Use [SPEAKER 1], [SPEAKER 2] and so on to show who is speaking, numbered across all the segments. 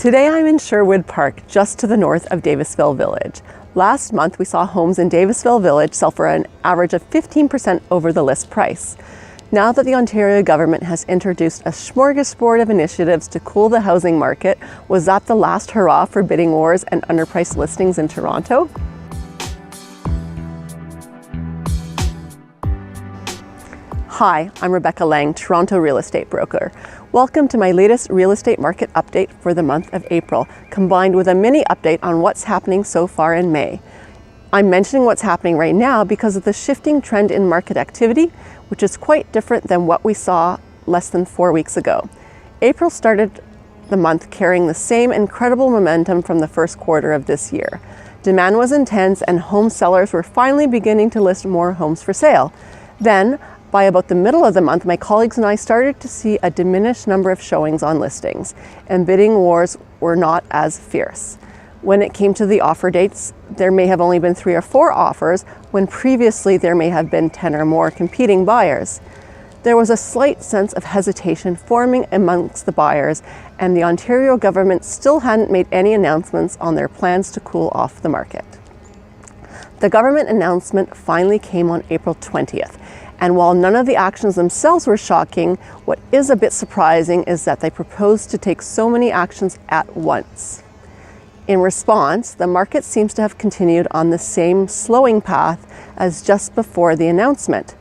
[SPEAKER 1] Today I'm in Sherwood Park, just to the north of Davisville Village. Last month we saw homes in Davisville Village sell for an average of 15% over the list price. Now that the Ontario government has introduced a smorgasbord of initiatives to cool the housing market, was that the last hurrah for bidding wars and underpriced listings in Toronto? Hi, I'm Rebecca Lang, Toronto real estate broker. Welcome to my latest real estate market update for the month of April, combined with a mini update on what's happening so far in May. I'm mentioning what's happening right now because of the shifting trend in market activity, which is quite different than what we saw less than 4 weeks ago. April started the month carrying the same incredible momentum from the first quarter of this year. Demand was intense and home sellers were finally beginning to list more homes for sale. Then, by about the middle of the month, my colleagues and I started to see a diminished number of showings on listings, and bidding wars were not as fierce. When it came to the offer dates, there may have only been 3 or 4 offers, when previously there may have been 10 or more competing buyers. There was a slight sense of hesitation forming amongst the buyers, and the Ontario government still hadn't made any announcements on their plans to cool off the market. The government announcement finally came on April 20th. And while none of the actions themselves were shocking, what is a bit surprising is that they proposed to take so many actions at once. In response, the market seems to have continued on the same slowing path as just before the announcement,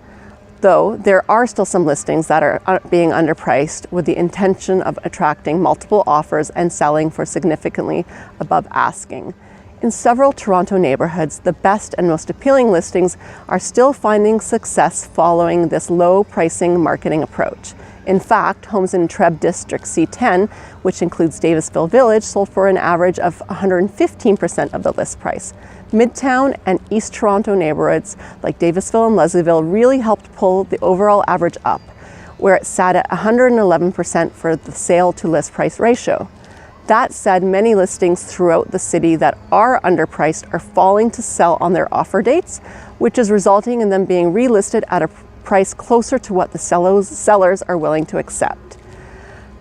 [SPEAKER 1] though there are still some listings that are being underpriced with the intention of attracting multiple offers and selling for significantly above asking. In several Toronto neighborhoods, the best and most appealing listings are still finding success following this low pricing marketing approach. In fact, homes in Treb District C10, which includes Davisville Village, sold for an average of 115% of the list price. Midtown and East Toronto neighborhoods like Davisville and Leslieville really helped pull the overall average up, where it sat at 111% for the sale to list price ratio. That said, many listings throughout the city that are underpriced are falling to sell on their offer dates, which is resulting in them being relisted at a price closer to what the sellers are willing to accept.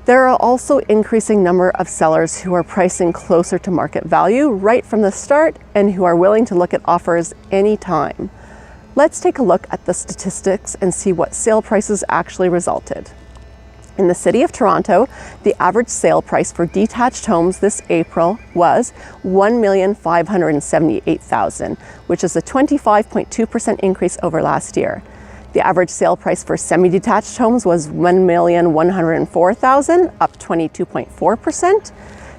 [SPEAKER 1] There are also increasing number of sellers who are pricing closer to market value right from the start and who are willing to look at offers anytime. Let's take a look at the statistics and see what sale prices actually resulted. In the City of Toronto, the average sale price for detached homes this April was $1,578,000, which is a 25.2% increase over last year. The average sale price for semi-detached homes was $1,104,000, up 22.4%.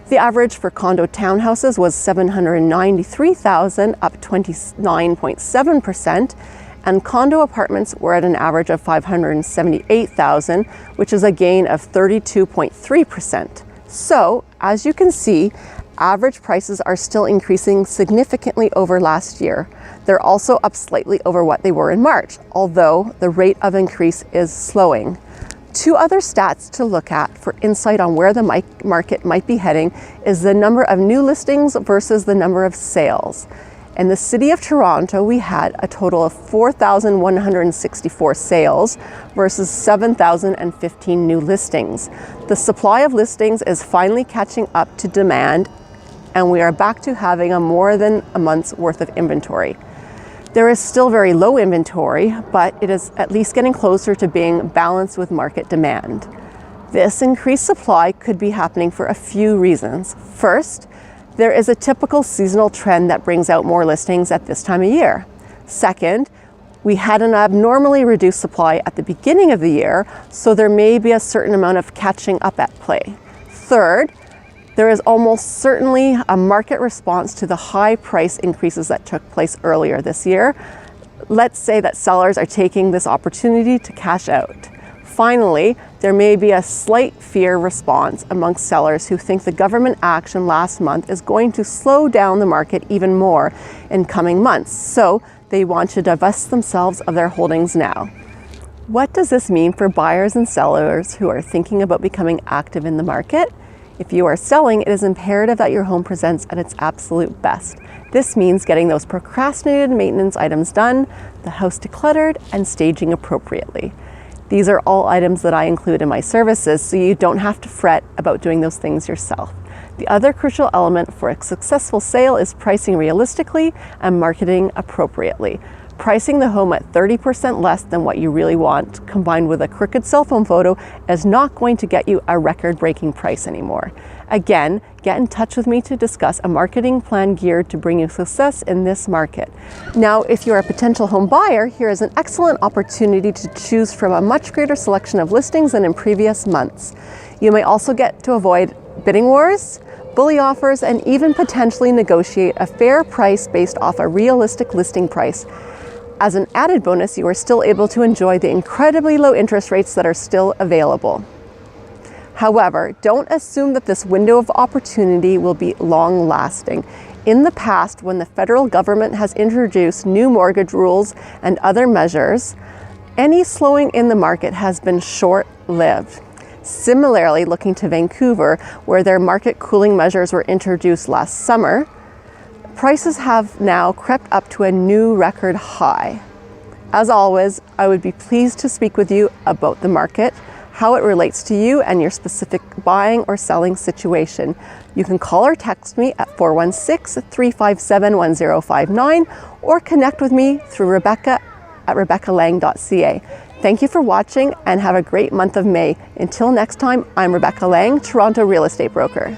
[SPEAKER 1] The average for condo townhouses was $793,000, up 29.7%. And condo apartments were at an average of $578,000, which is a gain of 32.3%. So, as you can see, average prices are still increasing significantly over last year. They're also up slightly over what they were in March, although the rate of increase is slowing. 2 other stats to look at for insight on where the market might be heading is the number of new listings versus the number of sales. In the City of Toronto, we had a total of 4,164 sales versus 7,015 new listings. The supply of listings is finally catching up to demand, and we are back to having more than a month's worth of inventory. There is still very low inventory, but it is at least getting closer to being balanced with market demand. This increased supply could be happening for a few reasons. First, there is a typical seasonal trend that brings out more listings at this time of year. Second, we had an abnormally reduced supply at the beginning of the year, so there may be a certain amount of catching up at play. Third, there is almost certainly a market response to the high price increases that took place earlier this year. Let's say that sellers are taking this opportunity to cash out. Finally, there may be a slight fear response amongst sellers who think the government action last month is going to slow down the market even more in coming months, so they want to divest themselves of their holdings now. What does this mean for buyers and sellers who are thinking about becoming active in the market? If you are selling, it is imperative that your home presents at its absolute best. This means getting those procrastinated maintenance items done, the house decluttered, and staging appropriately. These are all items that I include in my services, so you don't have to fret about doing those things yourself. The other crucial element for a successful sale is pricing realistically and marketing appropriately. Pricing the home at 30% less than what you really want, combined with a crooked cell phone photo, is not going to get you a record-breaking price anymore. Again, get in touch with me to discuss a marketing plan geared to bring you success in this market. Now, if you're a potential home buyer, here is an excellent opportunity to choose from a much greater selection of listings than in previous months. You may also get to avoid bidding wars, bully offers, and even potentially negotiate a fair price based off a realistic listing price. As an added bonus, you are still able to enjoy the incredibly low interest rates that are still available. However, don't assume that this window of opportunity will be long-lasting. In the past, when the federal government has introduced new mortgage rules and other measures, any slowing in the market has been short-lived. Similarly, looking to Vancouver, where their market cooling measures were introduced last summer, prices have now crept up to a new record high. As always, I would be pleased to speak with you about the market, how it relates to you and your specific buying or selling situation. You can call or text me at 416-357-1059 or connect with me through Rebecca at rebeccalang.ca. Thank you for watching and have a great month of May. Until next time, I'm Rebecca Lang, Toronto Real Estate Broker.